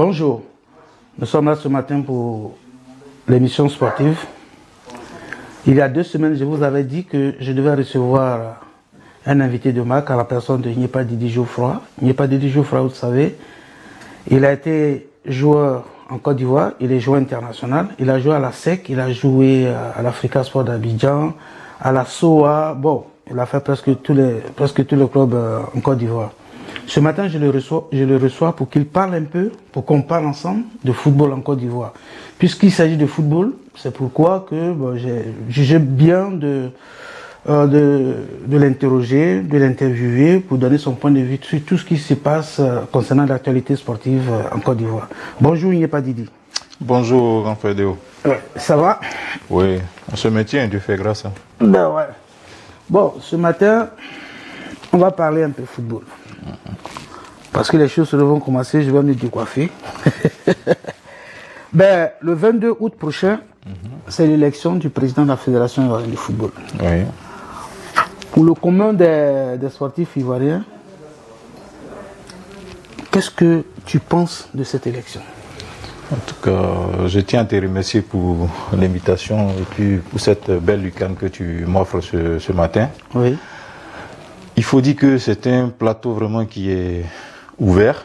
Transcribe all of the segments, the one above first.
Bonjour, nous sommes là ce matin pour l'émission sportive. Il y a 2 semaines, je vous avais dit que je devais recevoir un invité de marque à la personne de Nyepa Didi Geoffroy. Nyepa Didi Geoffroy, vous savez, il a été joueur en Côte d'Ivoire, il est joueur international, il a joué à la SEC, il a joué à l'Africa Sport d'Abidjan, à la SOA, bon, il a fait presque tous les clubs en Côte d'Ivoire. Ce matin, je le reçois pour qu'il parle un peu, pour qu'on parle ensemble de football en Côte d'Ivoire. Puisqu'il s'agit de football, c'est pourquoi que j'ai jugé bien de l'interroger, de l'interviewer pour donner son point de vue sur tout ce qui se passe concernant l'actualité sportive en Côte d'Ivoire. Bonjour Nyepa Didi. Bonjour Ranfedeo. Ça va? Oui, on se maintient, Dieu fait grâce. Ben ouais. Bon, ce matin, on va parler un peu football. Parce que les choses vont commencer, je vais me décoiffer. Ben, le 22 août prochain, c'est l'élection du président de la Fédération ivoirienne de football. Oui. Pour le commun des sportifs ivoiriens, qu'est-ce que tu penses de cette élection? En tout cas, je tiens à te remercier pour l'invitation et puis pour cette belle lucane que tu m'offres ce matin. Oui. Il faut dire que c'est un plateau vraiment qui est ouvert,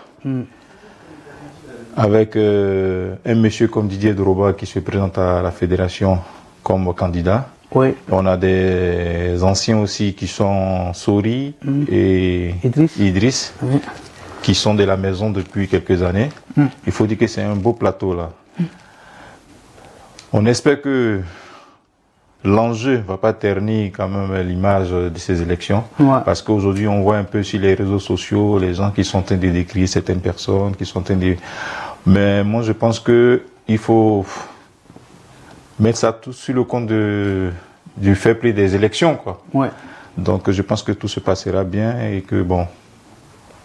avec un monsieur comme Didier Drogba qui se présente à la fédération comme candidat. Oui. On a des anciens aussi qui sont Sori et Idriss. Oui. Qui sont de la maison depuis quelques années. Il faut dire que c'est un beau plateau là. On espère que l'enjeu ne va pas ternir quand même l'image de ces élections. Ouais. Parce qu'aujourd'hui, on voit un peu sur les réseaux sociaux les gens qui sont en train de décrire certaines personnes, qui sont en train de... Mais moi, je pense qu'il faut mettre ça tout sur le compte du fair play des élections, quoi. Ouais. Donc, je pense que tout se passera bien et que, bon,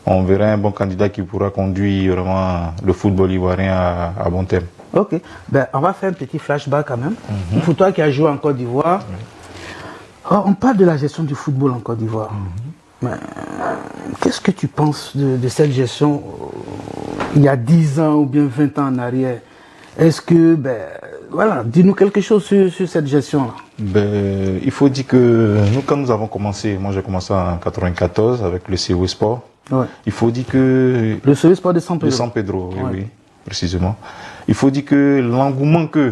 on verra un bon candidat qui pourra conduire vraiment le football ivoirien à bon terme. Ok. Ben, on va faire un petit flashback quand même. Pour toi qui as joué en Côte d'Ivoire, on parle de la gestion du football en Côte d'Ivoire. Mais qu'est-ce que tu penses de cette gestion il y a 10 ans ou bien 20 ans en arrière? Est-ce que, voilà, dis-nous quelque chose sur cette gestion-là. Il faut dire que nous, quand nous avons commencé, moi j'ai commencé en 94 avec le COE Sport. Ouais. Il faut dire que... Le COE Sport de San Pedro. De San Pedro, oui, oui, précisément. Il faut dire que l'engouement que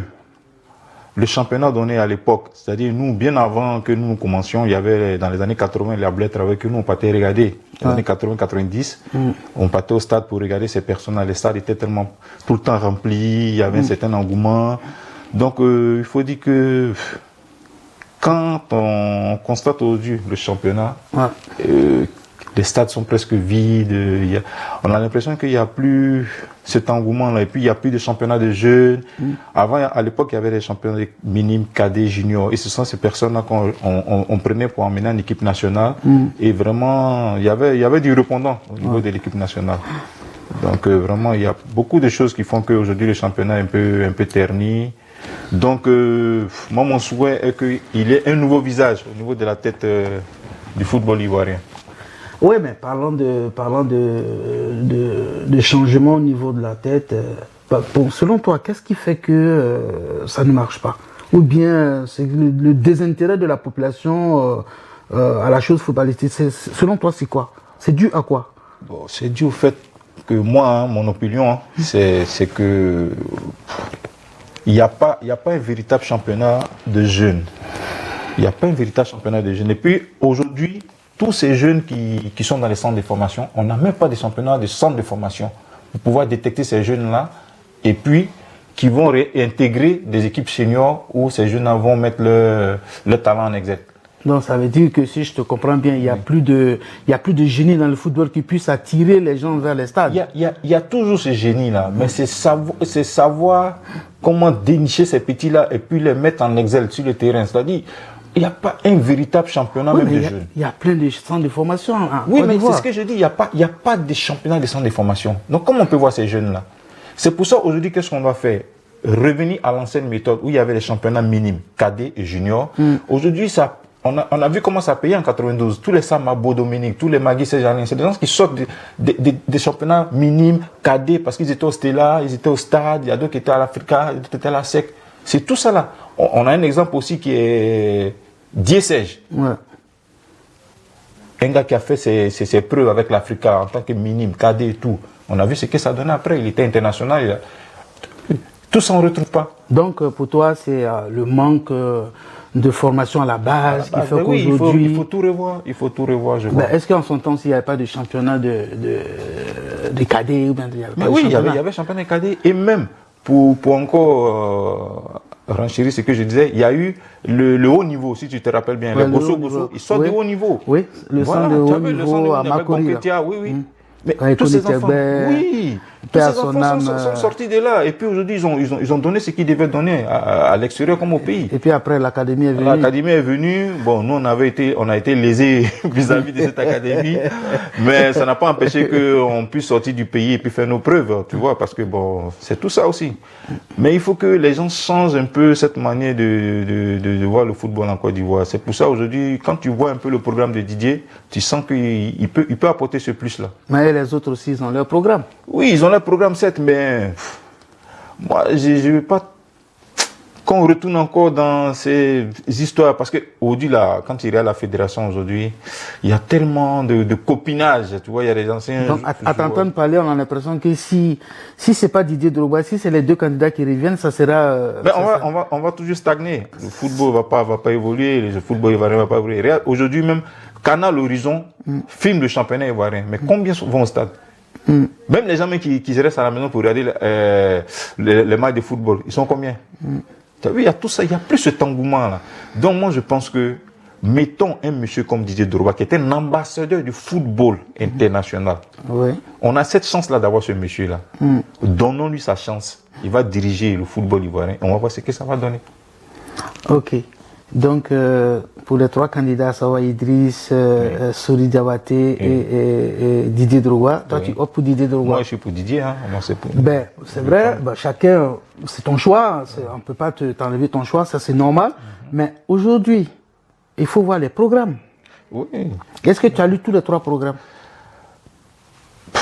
le championnat donnait à l'époque, c'est-à-dire nous, bien avant que nous commencions, il y avait dans les années 80, les Ablais travaillaient que nous, on partait regarder. Dans les années 80-90, on partait au stade pour regarder ces personnes-là. Les stades étaient tellement tout le temps remplis, il y avait un certain engouement. Donc il faut dire que quand on constate aujourd'hui le championnat, les stades sont presque vides. On a l'impression qu'il n'y a plus cet engouement-là. Et puis, il n'y a plus de championnat de jeunes. Avant, à l'époque, il y avait des championnats minimes, cadets, juniors. Et ce sont ces personnes-là qu'on prenait pour emmener en équipe nationale. Et vraiment, il y avait du répondant au niveau de l'équipe nationale. Donc, vraiment, il y a beaucoup de choses qui font qu'aujourd'hui, le championnat est un peu terni. Donc, moi, mon souhait est qu'il y ait un nouveau visage au niveau de la tête du football ivoirien. Oui, mais parlons de changement au niveau de la tête. Selon toi, qu'est-ce qui fait que ça ne marche pas? Ou bien c'est le désintérêt de la population à la chose footballistique? Selon toi, c'est quoi? C'est dû à quoi? Bon, c'est dû au fait que moi, mon opinion, c'est que il n'y a pas un véritable championnat de jeunes. Il n'y a pas un véritable championnat de jeunes. Et puis aujourd'hui, tous ces jeunes qui sont dans les centres de formation, on n'a même pas de championnat de centres de formation pour pouvoir détecter ces jeunes-là et puis qui vont réintégrer des équipes seniors où ces jeunes-là vont mettre leur talent en exergue. Donc ça veut dire que si je te comprends bien, il n'y a plus de génie dans le football qui puisse attirer les gens vers les stades. Il y a toujours ce génie-là, mais c'est savoir comment dénicher ces petits-là et puis les mettre en exergue sur le terrain. C'est-à-dire, il n'y a pas un véritable championnat même de jeunes. Il y a plein de centres de formation. Oui, mais c'est ce que je dis, il n'y a pas de championnat de centres de formation. Donc comment on peut voir ces jeunes-là? C'est pour ça aujourd'hui, qu'est-ce qu'on doit faire? Revenir à l'ancienne méthode où il y avait les championnats minimes, cadets et juniors. Aujourd'hui, on a vu comment ça payait en 92. Tous les Samabo Dominique, tous les Magui Sejanien, c'est des gens qui sortent des championnats minimes, cadets, parce qu'ils étaient au Stella, ils étaient au Stade, il y a d'autres qui étaient à l'Africa, d'autres qui étaient à la SEC. C'est tout ça là. On a un exemple aussi qui est Diessège. Ouais. Un gars qui a fait ses preuves avec l'Africa en tant que minime, cadet et tout. On a vu ce que ça donnait après. Il était international. Tout ça, on ne retrouve pas. Donc, pour toi, c'est le manque de formation à la base qui fait qu'aujourd'hui... Oui, il faut tout revoir. Il faut tout revoir, je crois. Est-ce qu'en son temps, s'il n'y avait pas de championnat de cadets ou bien oui, il y avait championnat de cadets. Et même, pour encore renchérir ce que je disais, il y a eu le haut niveau, si tu te rappelles bien. Ouais, les Gosso, ils sortent de haut niveau. Oui, le centre de haut niveau à Makori. Oui. Mais tous ces enfants, tous ces enfants sont sortis de là. Et puis aujourd'hui, ils ont donné ce qu'ils devaient donner à l'extérieur comme au pays. Et puis après, l'académie est venue. L'académie est venue. Bon, nous, on a été lésés vis-à-vis de cette académie. Mais ça n'a pas empêché qu'on puisse sortir du pays et puis faire nos preuves, tu vois, parce que bon, c'est tout ça aussi. Mais il faut que les gens changent un peu cette manière de voir le football en Côte d'Ivoire. C'est pour ça aujourd'hui, quand tu vois un peu le programme de Didier, tu sens qu'il peut apporter ce plus-là. Mais les autres aussi, ils ont leur programme. Oui, ils ont leur programme, certes, mais moi, je ne veux pas qu'on retourne encore dans ces histoires. Parce qu'aujourd'hui, là, quand il y a la fédération aujourd'hui, il y a tellement de copinage. Tu vois, il y a des anciens. Donc, à t'entendre parler, on a l'impression que si ce n'est pas Didier Drogba, si c'est les deux candidats qui reviennent, ça sera. Mais on va toujours stagner. Le football ne va pas évoluer, le football ivoirien ne va pas évoluer. Aujourd'hui, même, Canal Horizon filme le championnat ivoirien. Mais combien vont au stade? Même les gens qui restent à la maison pour regarder les matchs de football, ils sont combien? Tu as vu, il y a tout ça, il n'y a plus cet engouement-là. Donc moi, je pense que, mettons un monsieur comme Didier Drogba, qui est un ambassadeur du football international. On a cette chance-là d'avoir ce monsieur-là. Donnons-lui sa chance. Il va diriger le football ivoirien. On va voir ce que ça va donner. Ok. Donc, pour les trois candidats, à savoir Idriss, Sori Diabaté et Didier Drogba, toi tu optes pour Didier Drogba. Moi je suis pour Didier, hein. Moi, c'est vrai, chacun, c'est ton choix, on ne peut pas t'enlever ton choix, ça c'est normal. Mais aujourd'hui, il faut voir les programmes. Oui. Est-ce que tu as lu tous les trois programmes?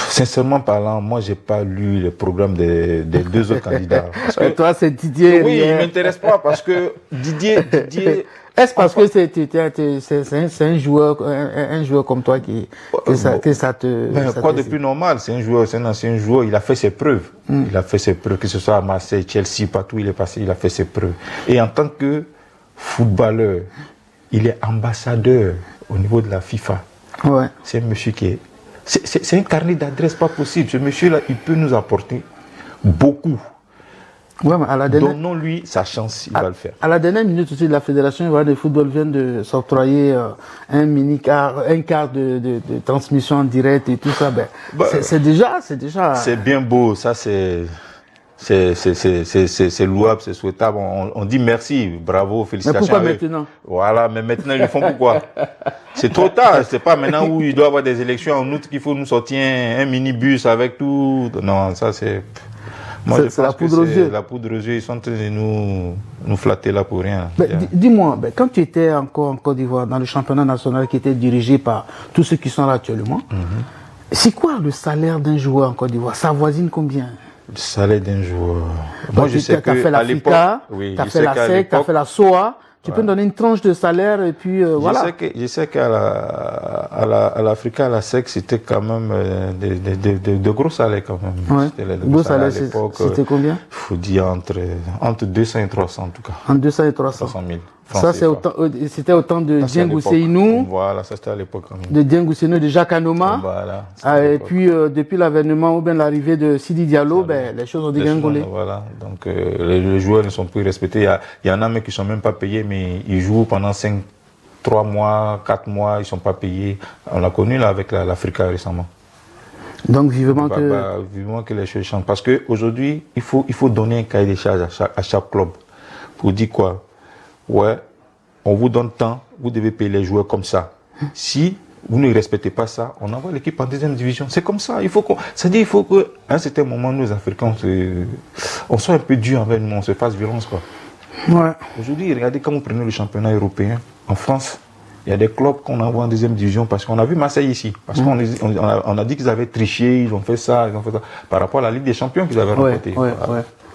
Sincèrement parlant, moi, j'ai pas lu le programme des deux autres candidats. Parce que, toi, c'est Didier. Oui, il m'intéresse pas parce que Didier. Est-ce parce que c'est un joueur comme toi que ça te. Quoi de plus normal? C'est un joueur, c'est un ancien joueur. Il a fait ses preuves. Il a fait ses preuves, que ce soit à Marseille, Chelsea, partout où il est passé, il a fait ses preuves. Et en tant que footballeur, il est ambassadeur au niveau de la FIFA. Ouais. C'est un monsieur qui est. C'est un carnet d'adresses pas possible. Ce monsieur-là, il peut nous apporter beaucoup. Ouais, mais à la dernière... Donnons-lui sa chance, il va le faire. À la dernière minute aussi, la Fédération ivoirienne de football vient de s'octroyer un quart de transmission en direct et tout ça. C'est déjà... C'est bien beau, ça c'est louable, c'est souhaitable. On dit merci, bravo, félicitations. Mais pourquoi maintenant? Voilà, mais maintenant ils le font pourquoi? C'est trop tard, c'est pas maintenant où il doit y avoir des élections en août qu'il faut nous sortir un minibus avec tout. Non, ça c'est... Moi je pense que c'est la poudre aux yeux, ils sont en train de nous flatter là pour rien. Dis-moi, quand tu étais encore en Côte d'Ivoire, dans le championnat national qui était dirigé par tous ceux qui sont là actuellement, c'est quoi le salaire d'un joueur en Côte d'Ivoire? Ça avoisine combien? Le salaire d'un joueur. Moi, je sais que tu as fait l'Africa, tu as fait la SEC, tu as fait la SOA. Tu peux me donner une tranche de salaire et puis voilà. Je sais qu'à l'Africa, à la SEC, c'était quand même de gros salaires quand même. Ouais. C'était gros salaires, c'était combien? Il faut dire entre 200 et 300 en tout cas. Entre 200 et 300 000. Ça, c'était au temps de Dieng Seynou. Voilà, ça c'était à l'époque. De Dieng Seynou, de Jacques Anoma. Voilà. Et puis, depuis l'avènement ou bien l'arrivée de Sidi Diallo, les choses ont dégringolé. Voilà. Donc, les joueurs ne sont plus respectés. Il y en a même qui ne sont même pas payés, mais ils jouent pendant 3 mois, 4 mois, ils ne sont pas payés. On l'a connu là avec l'Africa récemment. Donc, vivement que les choses changent. Parce qu'aujourd'hui, il faut donner un cahier des charges à chaque club. Pour dire quoi? Ouais, on vous donne tant, vous devez payer les joueurs comme ça. Si vous ne respectez pas ça, on envoie l'équipe en deuxième division. C'est comme ça. Il faut qu'à un certain moment, nous, Africains, on soit un peu dur envers nous, on se fasse violence, quoi. Ouais. Aujourd'hui, regardez quand vous prenez le championnat européen, en France, Il y a des clubs qu'on envoie en deuxième division parce qu'on a vu Marseille ici. Parce qu'on on a dit qu'ils avaient triché, ils ont fait ça, par rapport à la Ligue des Champions qu'ils avaient remportée.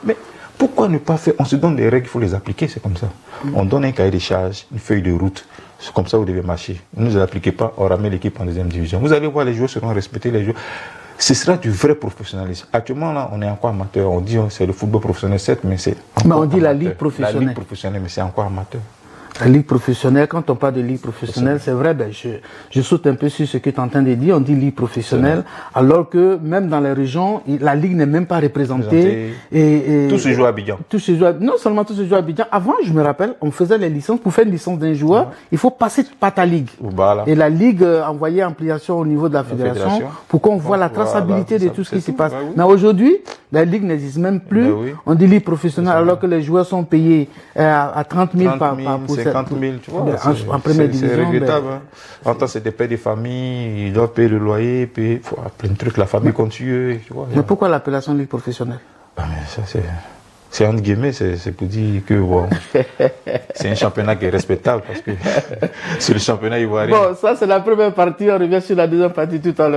Mais pourquoi ne pas faire? On se donne des règles, il faut les appliquer, c'est comme ça. On donne un cahier de charges, une feuille de route. C'est comme ça que vous devez marcher. Vous ne les appliquez pas, on ramène l'équipe en deuxième division. Vous allez voir, les joueurs seront respectés, les joueurs. Ce sera du vrai professionnalisme. Actuellement, là, on est encore amateur. On dit c'est le football professionnel, certes, mais c'est Mais on dit amateur. la ligue professionnelle. La ligue professionnelle, mais c'est encore amateur. La ligue professionnelle, quand on parle de ligue professionnelle, c'est vrai, je saute un peu sur ce que tu es en train de dire, on dit ligue professionnelle, alors que même dans les régions, la ligue n'est même pas représentée. Tout se joue à Abidjan. Non seulement tout se joue à Abidjan, avant, je me rappelle, on faisait les licences, pour faire une licence d'un joueur, il faut passer par ta ligue. Voilà. Et la ligue envoyait ampliation au niveau de la fédération pour qu'on voit la traçabilité de tout ce qui se passe. Mais aujourd'hui, la ligue n'existe même plus, on dit ligue professionnelle, alors que les joueurs sont payés à 30 000 par 50 000, tu vois. En première division. C'est regrettable. En tant que c'est des pères de famille, ils doivent payer le loyer, payer plein de trucs, la famille continue. Tu vois, mais pourquoi l'appellation ligue professionnelle? Mais ça, c'est entre guillemets, c'est pour dire que bon, c'est un championnat qui est respectable parce que c'est le championnat ivoirien. Bon, ça c'est la première partie, on revient sur la deuxième partie tout à l'heure.